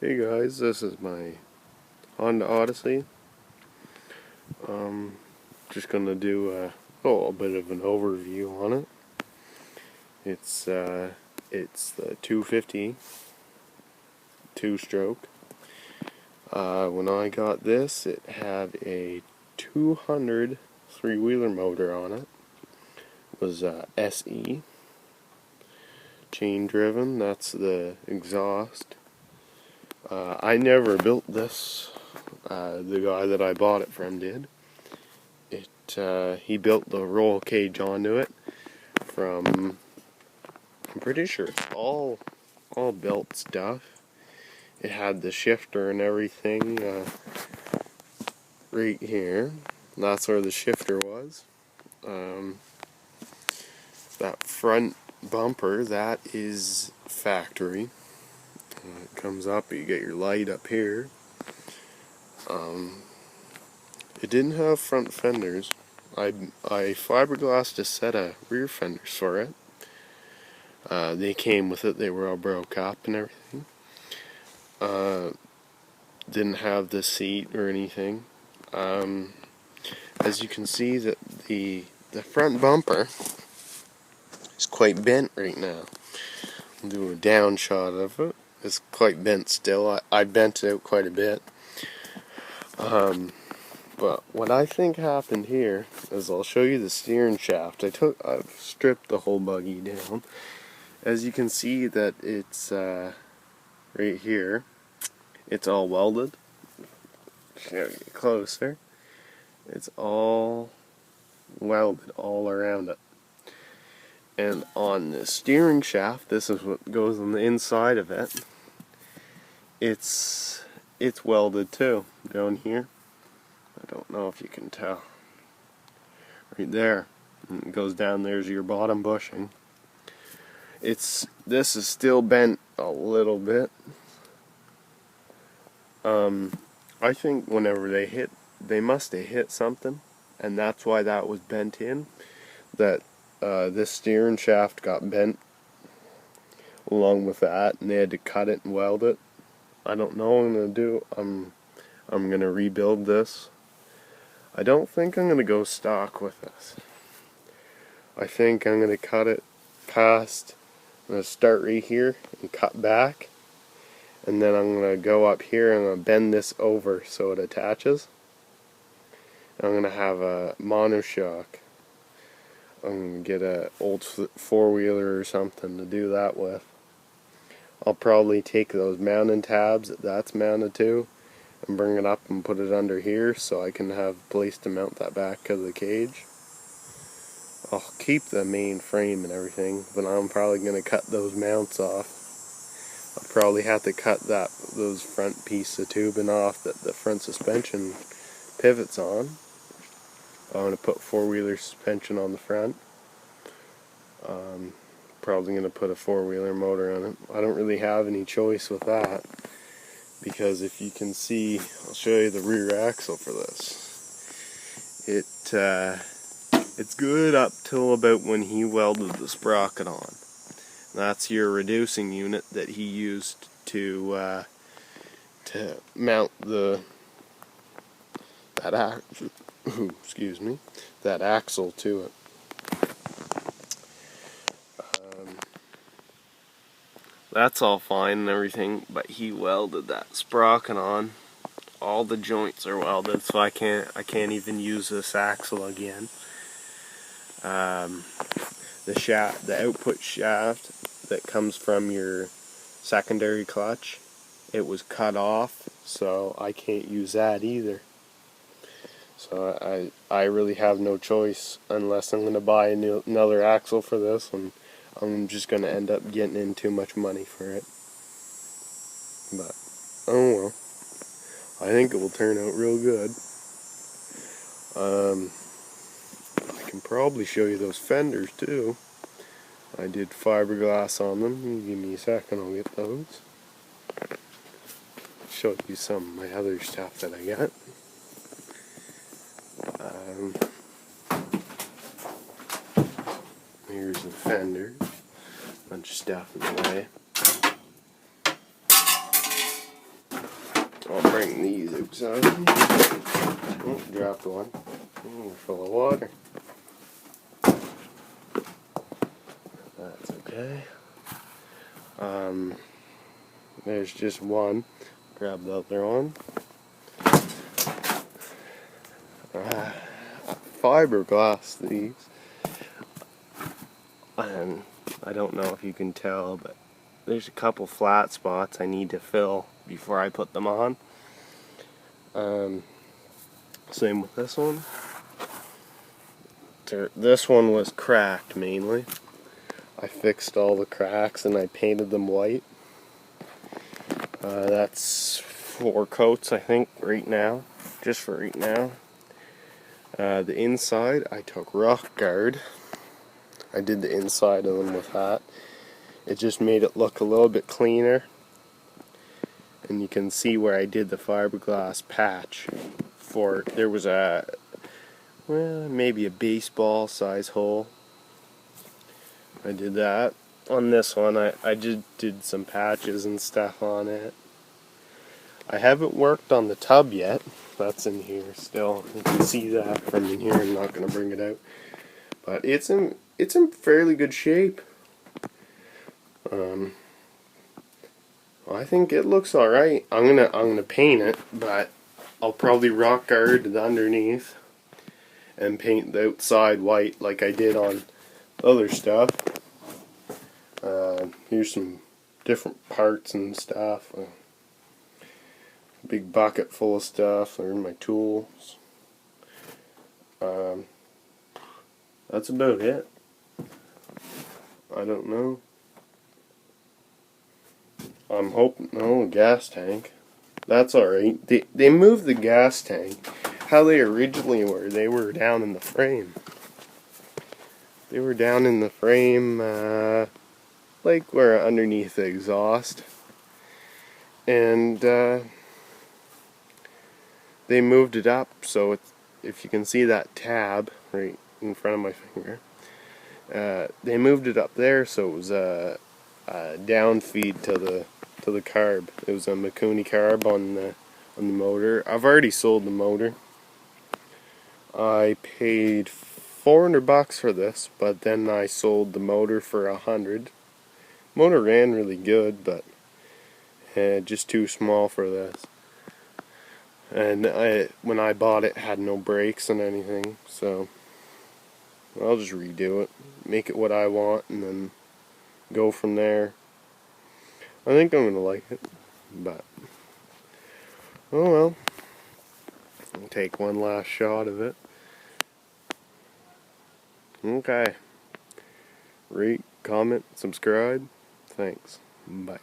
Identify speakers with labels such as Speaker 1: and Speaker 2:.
Speaker 1: Hey guys, this is my Honda Odyssey. Just gonna do a bit of an overview on it. It's the 250 two-stroke. When I got this, it had a 200 three-wheeler motor on it. It was SE chain driven. That's the exhaust. I never built this. The guy that I bought it from did. He built the roll cage onto it from, I'm pretty sure it's all built stuff. It had the shifter and everything right here. That's where the shifter was. That front bumper, that is factory. It comes up, you get your light up here. It didn't have front fenders. I fiberglassed a set of rear fenders for it. They came with it, they were all broke up and everything. Didn't have the seat or anything. As you can see, that the front bumper is quite bent right now. I'll do a down shot of it. It's quite bent still. I bent it out quite a bit. But what I think happened here is, I'll show you the steering shaft. I've stripped the whole buggy down. As you can see that it's right here. It's all welded. Show you closer. It's all welded all around it. And on the steering shaft, this is what goes on the inside of it. It's welded too, down here. I don't know if you can tell. Right there. And it goes down, there's your bottom bushing. This is still bent a little bit. I think whenever they must have hit something, and that's why that was bent in. That this steering shaft got bent along with that, and they had to cut it and weld it. I don't know what I'm gonna do. I'm gonna rebuild this. I don't think I'm gonna go stock with this. I think I'm gonna cut it past. I'm gonna start right here and cut back, and then I'm gonna go up here and I'm gonna bend this over so it attaches. I'm gonna have a monoshock. I'm gonna get a old four-wheeler or something to do that with. I'll probably take those mounting tabs that's mounted to and bring it up and put it under here so I can have a place to mount that back of the cage. I'll keep the main frame and everything, but I'm probably going to cut those mounts off. I'll probably have to cut those front piece of tubing off that the front suspension pivots on. I'm going to put four-wheeler suspension on the front. Probably going to put a four-wheeler motor on it. I don't really have any choice with that, because if you can see, I'll show you the rear axle for this. It's good up till about when he welded the sprocket on. That's your reducing unit that he used to mount that axle to it. That's all fine and everything, but he welded that sprocket on. All the joints are welded, so I can't even use this axle again. The output shaft that comes from your secondary clutch, it was cut off, so I can't use that either. So I really have no choice unless I'm going to buy another axle for this, and I'm just going to end up getting in too much money for it. But, oh well. I think it will turn out real good. I can probably show you those fenders too. I did fiberglass on them. Give me a second, I'll get those. Show you some of my other stuff that I got. Here's the fender. Bunch of stuff in the way. bring these outside. Oh, dropped one. Oh, full of water. That's okay. There's just one. Grab the other one. Fiberglass these. And I don't know if you can tell, but there's a couple flat spots I need to fill before I put them on. Same with this one. This one was cracked mainly. I fixed all the cracks and I painted them white. That's 4 coats I think right now, just for right now. The inside I took rock guard. I did the inside of them with that. It just made it look a little bit cleaner. And you can see where I did the fiberglass patch. There was maybe a baseball size hole. I did that. On this one I just did some patches and stuff on it. I haven't worked on the tub yet. That's in here still. You can see that from in here. I'm not going to bring it out. But it's in fairly good shape. I think it looks alright. I'm gonna paint it, but I'll probably rock guard the underneath and paint the outside white like I did on other stuff. Here's some different parts and stuff. Big bucket full of stuff. They're in my tools. That's about it. I don't know. I'm hoping, no, gas tank. That's alright. They moved the gas tank. How they originally were, they were down in the frame. They were down in the frame, like where underneath the exhaust. And they moved it up, so if you can see that tab right in front of my finger, they moved it up there so it was a down feed to the carb. It was a Mikuni carb on the motor. I've already sold the motor. I paid $400 for this, but then I sold the motor for $100. Motor ran really good, but just too small for this. And when I bought it, had no brakes and anything, so I'll just redo it, make it what I want, and then go from there. I think I'm gonna like it, but oh well. I'll take one last shot of it. Okay. Rate, comment, subscribe. Thanks. Bye.